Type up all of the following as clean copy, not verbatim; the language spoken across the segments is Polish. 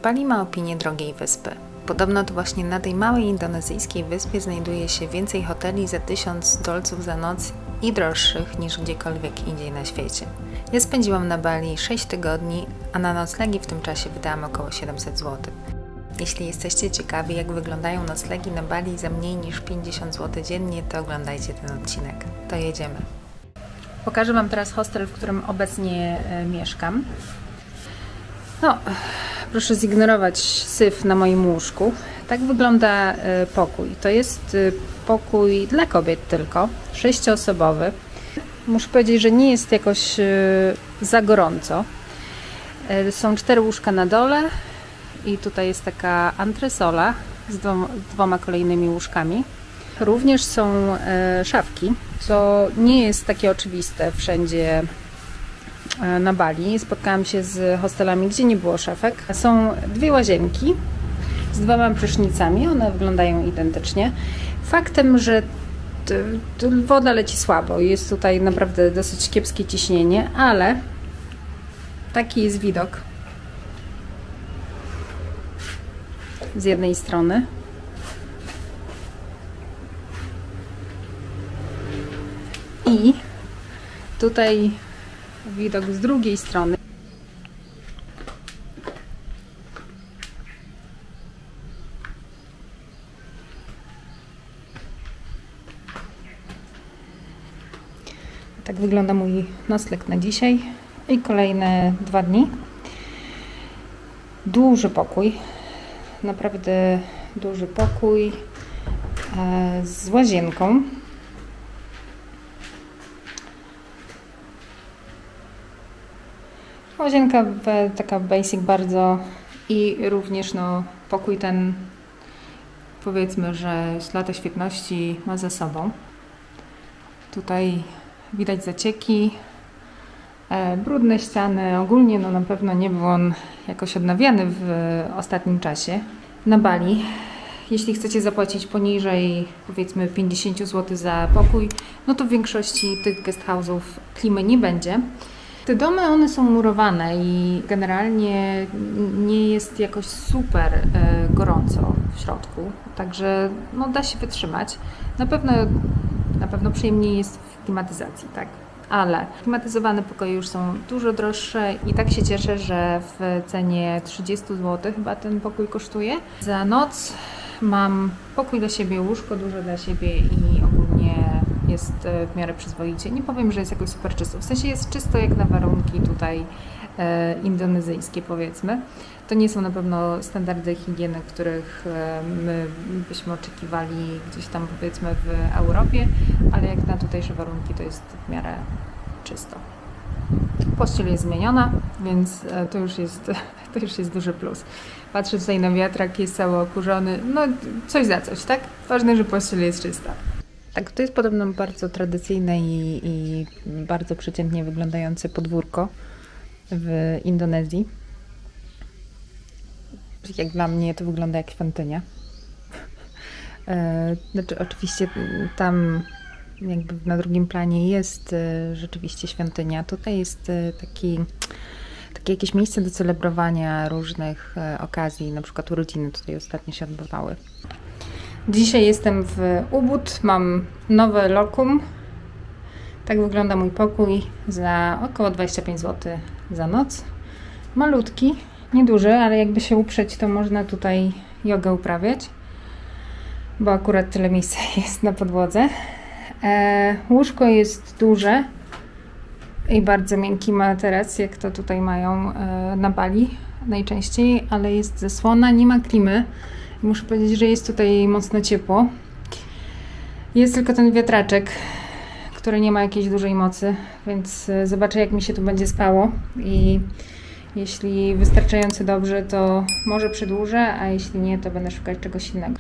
Bali ma opinię drogiej wyspy. Podobno to właśnie na tej małej indonezyjskiej wyspie znajduje się więcej hoteli za 1000 dolców za noc i droższych niż gdziekolwiek indziej na świecie. Ja spędziłam na Bali 6 tygodni, a na noclegi w tym czasie wydałam około 700 zł. Jeśli jesteście ciekawi, jak wyglądają noclegi na Bali za mniej niż 50 zł dziennie, to oglądajcie ten odcinek. To jedziemy. Pokażę Wam teraz hostel, w którym obecnie mieszkam. No, proszę zignorować syf na moim łóżku. Tak wygląda pokój. To jest pokój dla kobiet tylko, 6-osobowy. Muszę powiedzieć, że nie jest jakoś za gorąco. Są 4 łóżka na dole i tutaj jest taka antresola z dwoma kolejnymi łóżkami. Również są szafki, co nie jest takie oczywiste wszędzie na Bali. Spotkałam się z hostelami, gdzie nie było szafek. Są 2 łazienki z 2 prysznicami, one wyglądają identycznie. Faktem, że woda leci słabo, jest tutaj naprawdę dosyć kiepskie ciśnienie, ale taki jest widok z jednej strony. I tutaj widok z drugiej strony. Tak wygląda mój nocleg na dzisiaj i kolejne 2 dni. Duży pokój, naprawdę duży pokój z łazienką. Łazienka taka basic bardzo i również pokój ten, powiedzmy, że lata świetności ma za sobą. Tutaj widać zacieki, brudne ściany, ogólnie na pewno nie był on jakoś odnawiany w ostatnim czasie. Na Bali, jeśli chcecie zapłacić poniżej, powiedzmy, 50 zł za pokój, no to w większości tych guest house'ów klimy nie będzie. Te domy, one są murowane i generalnie nie jest jakoś super gorąco w środku, także da się wytrzymać. Na pewno przyjemniej jest w klimatyzacji, tak? Ale klimatyzowane pokoje już są dużo droższe i tak się cieszę, że w cenie 30 zł chyba ten pokój kosztuje. Za noc mam pokój dla siebie, łóżko duże dla siebie i ogólnie jest w miarę przyzwoicie. Nie powiem, że jest jakoś super czysto. W sensie jest czysto jak na warunki tutaj indonezyjskie, powiedzmy. To nie są na pewno standardy higieny, których my byśmy oczekiwali gdzieś tam, powiedzmy, w Europie, ale jak na tutejsze warunki to jest w miarę czysto. Pościel jest zmieniona, więc to już jest duży plus. Patrzę tutaj na wiatrak, jest cały okurzony, coś za coś, tak? Ważne, że pościel jest czysta. Tak, to jest podobno bardzo tradycyjne i bardzo przeciętnie wyglądające podwórko w Indonezji. Jak dla mnie to wygląda jak świątynia. Znaczy, oczywiście tam jakby na drugim planie jest rzeczywiście świątynia. Tutaj jest takie jakieś miejsce do celebrowania różnych okazji, na przykład urodziny tutaj ostatnio się odbywały. Dzisiaj jestem w Ubud, mam nowe lokum. Tak wygląda mój pokój za około 25 zł za noc. Malutki, nieduży, ale jakby się uprzeć, to można tutaj jogę uprawiać, bo akurat tyle miejsca jest na podłodze. Łóżko jest duże i bardzo miękki materac, jak to tutaj mają na Bali najczęściej, ale jest zasłona, nie ma klimy. Muszę powiedzieć, że jest tutaj mocno ciepło. Jest tylko ten wiatraczek, który nie ma jakiejś dużej mocy, więc zobaczę, jak mi się tu będzie spało i jeśli wystarczająco dobrze, to może przedłużę, a jeśli nie, to będę szukać czegoś innego.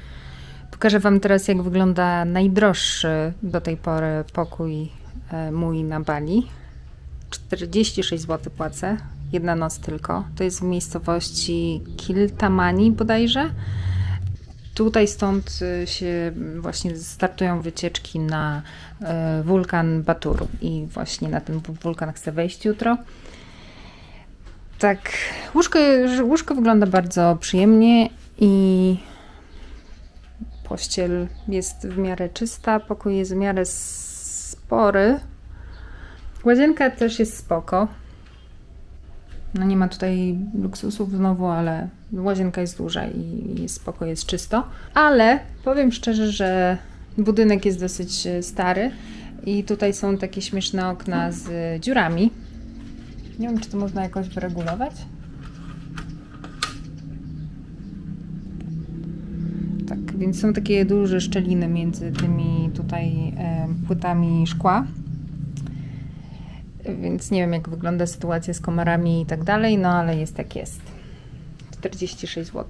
Pokażę Wam teraz, jak wygląda najdroższy do tej pory pokój mój na Bali. 46 zł płacę, 1 noc tylko. To jest w miejscowości Kiltamani bodajże. Tutaj stąd się właśnie startują wycieczki na wulkan Batur i właśnie na ten wulkan chcę wejść jutro. Tak, łóżko wygląda bardzo przyjemnie i pościel jest w miarę czysta, pokój jest w miarę spory. Łazienka też jest spoko. No nie ma tutaj luksusów znowu, ale łazienka jest duża i jest spoko, jest czysto. Ale powiem szczerze, że budynek jest dosyć stary i tutaj są takie śmieszne okna z dziurami. Nie wiem, czy to można jakoś wyregulować. Tak, więc są takie duże szczeliny między tymi tutaj płytami szkła. Więc nie wiem, jak wygląda sytuacja z komarami i tak dalej, no ale jest jak jest. 46 zł.